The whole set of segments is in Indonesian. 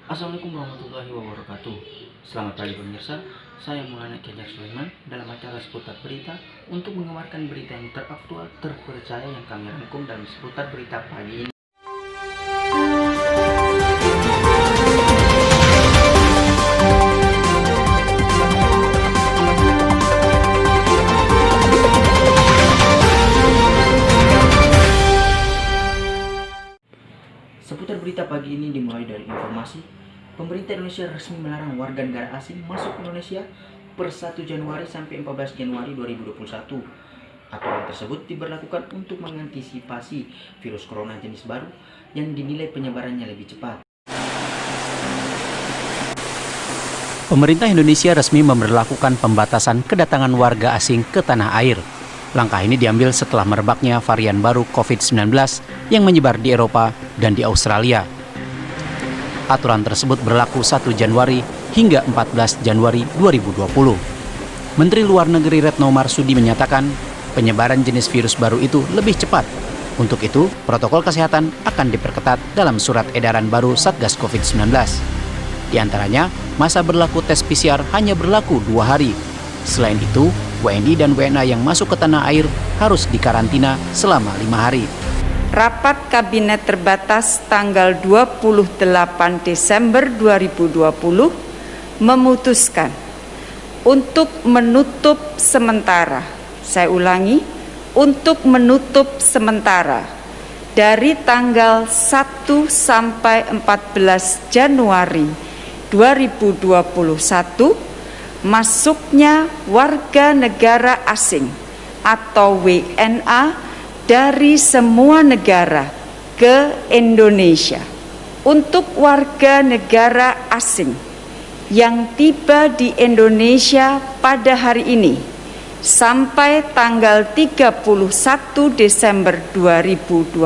Assalamualaikum warahmatullahi wabarakatuh. Selamat pagi pemirsa, saya Maulana Kejar Sulaiman dalam acara seputar berita untuk mengeluarkan berita yang teraktual, terpercaya yang kami rangkum dalam seputar berita pagi ini. Seputar berita pagi ini dimulai dari informasi pemerintah Indonesia resmi melarang warga negara asing masuk Indonesia per 1 Januari sampai 14 Januari 2021. Aturan tersebut diberlakukan untuk mengantisipasi virus corona jenis baru yang dinilai penyebarannya lebih cepat. Pemerintah Indonesia resmi memberlakukan pembatasan kedatangan warga asing ke tanah air. Langkah ini diambil setelah merebaknya varian baru COVID-19 yang menyebar di Eropa dan di Australia. Aturan tersebut berlaku 1 Januari hingga 14 Januari 2020. Menteri Luar Negeri Retno Marsudi menyatakan penyebaran jenis virus baru itu lebih cepat. Untuk itu, protokol kesehatan akan diperketat dalam surat edaran baru Satgas COVID-19. Di antaranya, masa berlaku tes PCR hanya berlaku 2 hari. Selain itu, WNI dan WNA yang masuk ke tanah air harus dikarantina selama 5 hari. Rapat Kabinet Terbatas tanggal 28 Desember 2020 memutuskan untuk menutup sementara, saya ulangi, untuk menutup sementara dari tanggal 1 sampai 14 Januari 2021 masuknya warga negara asing atau WNA dari semua negara ke Indonesia. Untuk warga negara asing yang tiba di Indonesia pada hari ini sampai tanggal 31 Desember 2020,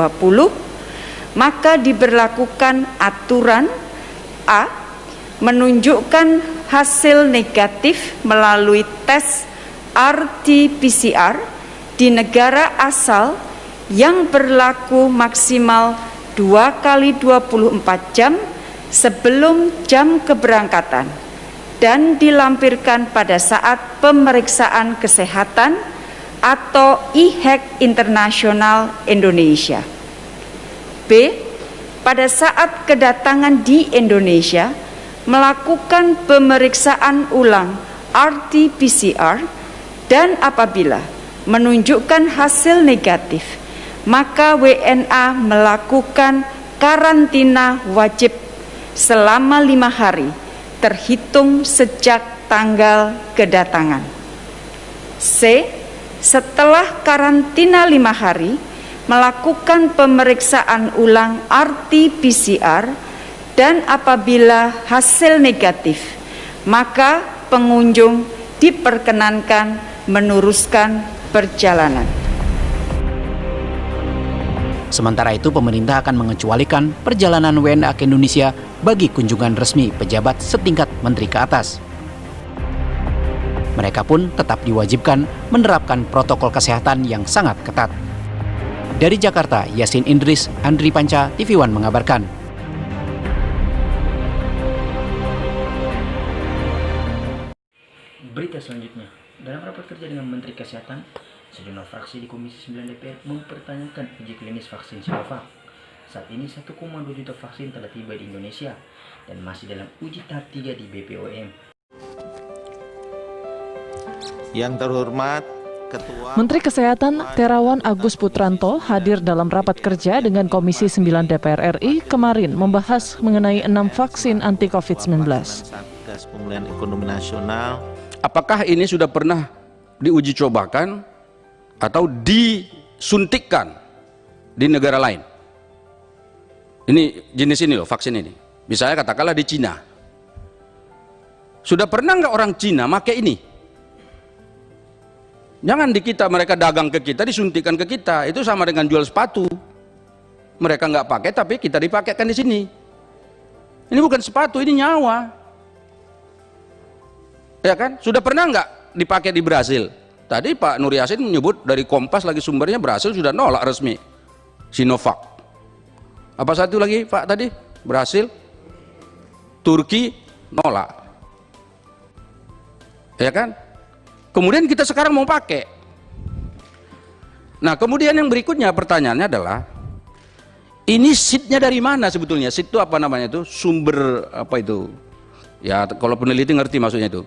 maka diberlakukan aturan A. Menunjukkan hasil negatif melalui tes RT-PCR di negara asal yang berlaku maksimal 2 kali 24 jam sebelum jam keberangkatan dan dilampirkan pada saat pemeriksaan kesehatan atau e-hack internasional Indonesia. B. Pada saat kedatangan di Indonesia, melakukan pemeriksaan ulang RT-PCR dan apabila menunjukkan hasil negatif, maka WNA melakukan karantina wajib selama 5 hari terhitung sejak tanggal kedatangan. C. Setelah karantina 5 hari, melakukan pemeriksaan ulang RT-PCR dan apabila hasil negatif, maka pengunjung diperkenankan meneruskan perjalanan. Sementara itu, pemerintah akan mengecualikan perjalanan WNA ke Indonesia bagi kunjungan resmi pejabat setingkat menteri ke atas. Mereka pun tetap diwajibkan menerapkan protokol kesehatan yang sangat ketat. Dari Jakarta, Yasin Indris, Andri Panca, TV One mengabarkan. Berita selanjutnya, dalam rapat kerja dengan Menteri Kesehatan, sejumlah fraksi di Komisi 9 DPR mempertanyakan uji klinis vaksin Sinovac. Saat ini 1,2 juta vaksin telah tiba di Indonesia dan masih dalam uji tahap 3 di BPOM. Yang terhormat Ketua Menteri Kesehatan Terawan Agus Putranto hadir dalam rapat kerja dengan Komisi 9 DPR RI kemarin membahas mengenai 6 vaksin anti COVID-19. Satgas Pemulihan Ekonomi Nasional. Apakah ini sudah pernah diuji cobakan atau disuntikkan di negara lain? Ini jenis ini loh, vaksin ini. Misalnya katakanlah di Cina. Sudah pernah nggak orang Cina pakai ini? Jangan di kita, mereka dagang ke kita, disuntikkan ke kita. Itu sama dengan jual sepatu. Mereka nggak pakai tapi kita dipakaikan di sini. Ini bukan sepatu, ini nyawa. Ya kan? Sudah pernah nggak dipakai di Brasil? Tadi Pak Nur Yasin menyebut dari Kompas lagi sumbernya Brasil sudah nolak resmi Sinovac. Apa satu lagi Pak tadi? Brasil? Turki nolak. Ya kan? Kemudian kita sekarang mau pakai. Nah, kemudian yang berikutnya pertanyaannya adalah, ini seednya dari mana sebetulnya? Seed itu apa namanya itu? Sumber apa itu? Ya, kalau peneliti ngerti maksudnya itu.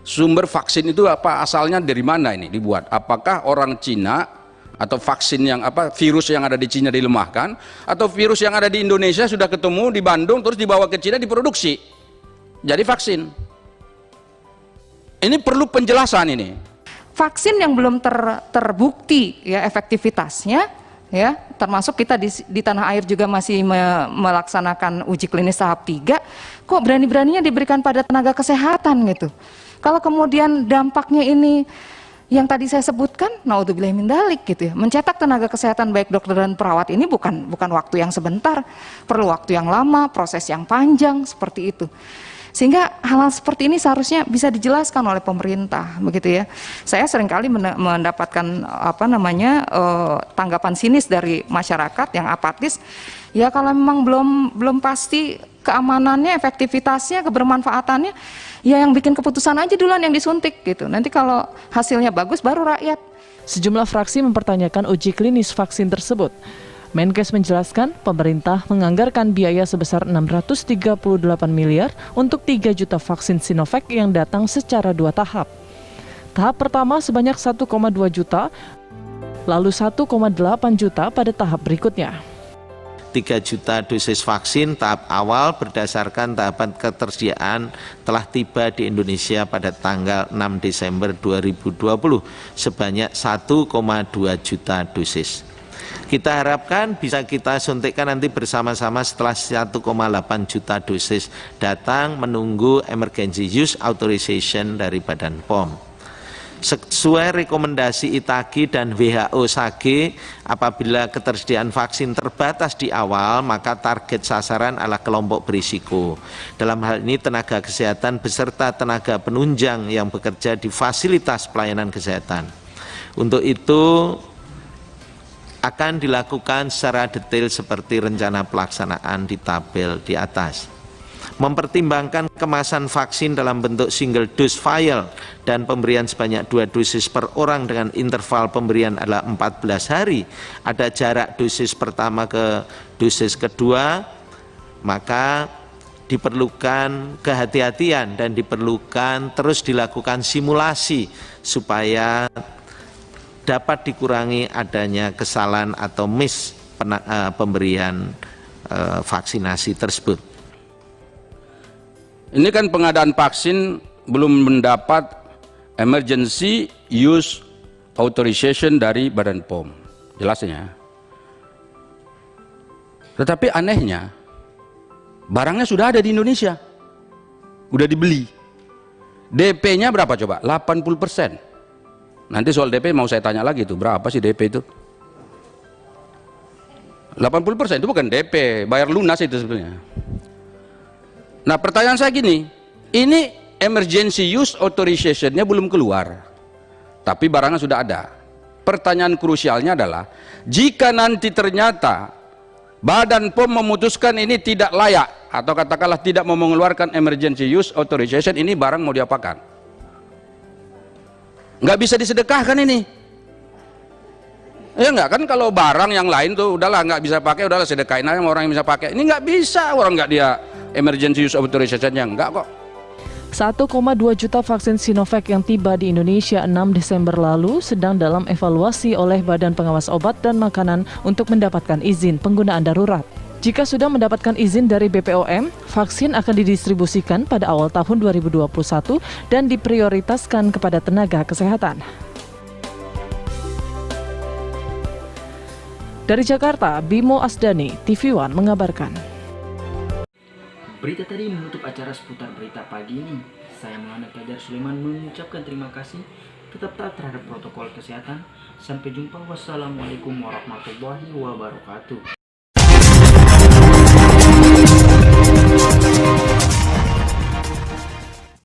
Sumber vaksin itu apa, asalnya dari mana ini dibuat? Apakah orang Cina atau vaksin yang apa, virus yang ada di Cina dilemahkan, atau virus yang ada di Indonesia sudah ketemu di Bandung terus dibawa ke Cina diproduksi jadi vaksin? Ini perlu penjelasan ini. Vaksin yang belum terbukti ya efektivitasnya, ya termasuk kita di tanah air juga masih melaksanakan uji klinis tahap 3, kok berani-beraninya diberikan pada tenaga kesehatan gitu. Kalau kemudian dampaknya ini yang tadi saya sebutkan, naudzubillah min dzalik gitu ya. Mencetak tenaga kesehatan baik dokter dan perawat ini bukan waktu yang sebentar, perlu waktu yang lama, proses yang panjang seperti itu. Sehingga hal-hal seperti ini seharusnya bisa dijelaskan oleh pemerintah, begitu ya. Saya seringkali mendapatkan tanggapan sinis dari masyarakat yang apatis. Ya kalau memang belum pasti keamanannya, efektivitasnya, kebermanfaatannya, ya yang bikin keputusan aja duluan yang disuntik gitu. Nanti kalau hasilnya bagus baru rakyat. Sejumlah fraksi mempertanyakan uji klinis vaksin tersebut. Menkes menjelaskan pemerintah menganggarkan biaya sebesar 638 miliar untuk 3 juta vaksin Sinovac yang datang secara 2 tahap. Tahap pertama sebanyak 1,2 juta, lalu 1,8 juta pada tahap berikutnya. 3 juta dosis vaksin tahap awal berdasarkan tahapan ketersediaan telah tiba di Indonesia pada tanggal 6 Desember 2020 sebanyak 1,2 juta dosis. Kita harapkan bisa kita suntikkan nanti bersama-sama setelah 1,8 juta dosis datang menunggu emergency use authorization dari Badan POM. Sesuai rekomendasi ITAGI dan WHO SAGE, apabila ketersediaan vaksin terbatas di awal, maka target sasaran adalah kelompok berisiko. Dalam hal ini tenaga kesehatan beserta tenaga penunjang yang bekerja di fasilitas pelayanan kesehatan. Untuk itu akan dilakukan secara detail seperti rencana pelaksanaan di tabel di atas. Mempertimbangkan kemasan vaksin dalam bentuk single dose vial dan pemberian sebanyak 2 dosis per orang dengan interval pemberian adalah 14 hari, ada jarak dosis pertama ke dosis kedua, maka diperlukan kehati-hatian dan diperlukan terus dilakukan simulasi supaya dapat dikurangi adanya kesalahan atau miss pemberian vaksinasi tersebut. Ini kan pengadaan vaksin belum mendapat emergency use authorization dari Badan POM, jelasnya. Tetapi anehnya, barangnya sudah ada di Indonesia, udah dibeli. DP-nya berapa coba? 80%. Nanti soal DP mau saya tanya lagi, itu berapa sih DP itu? 80% itu bukan DP, bayar lunas itu sebetulnya. Nah, pertanyaan saya gini, ini emergency use authorization-nya belum keluar, tapi barangnya sudah ada. Pertanyaan krusialnya adalah, jika nanti ternyata Badan POM memutuskan ini tidak layak, atau katakanlah tidak mau mengeluarkan emergency use authorization, ini barang mau diapakan? Nggak bisa disedekahkan ini, ya nggak kan? Kalau barang yang lain tuh udahlah nggak bisa pakai, udahlah sedekahin aja sama orang yang bisa pakai. Ini nggak bisa, orang nggak dia emergency use authorization-nya, nggak kok. 1,2 juta vaksin Sinovac yang tiba di Indonesia 6 Desember lalu sedang dalam evaluasi oleh Badan Pengawas Obat dan Makanan untuk mendapatkan izin penggunaan darurat. Jika sudah mendapatkan izin dari BPOM, vaksin akan didistribusikan pada awal tahun 2021 dan diprioritaskan kepada tenaga kesehatan. Dari Jakarta, Bimo Asdani, TV One mengabarkan. Berita tadi menutup acara seputar berita pagi ini. Saya Muhammad Fajar Sulaiman mengucapkan terima kasih. Tetap taat terhadap protokol kesehatan. Sampai jumpa. Wassalamualaikum warahmatullahi wabarakatuh.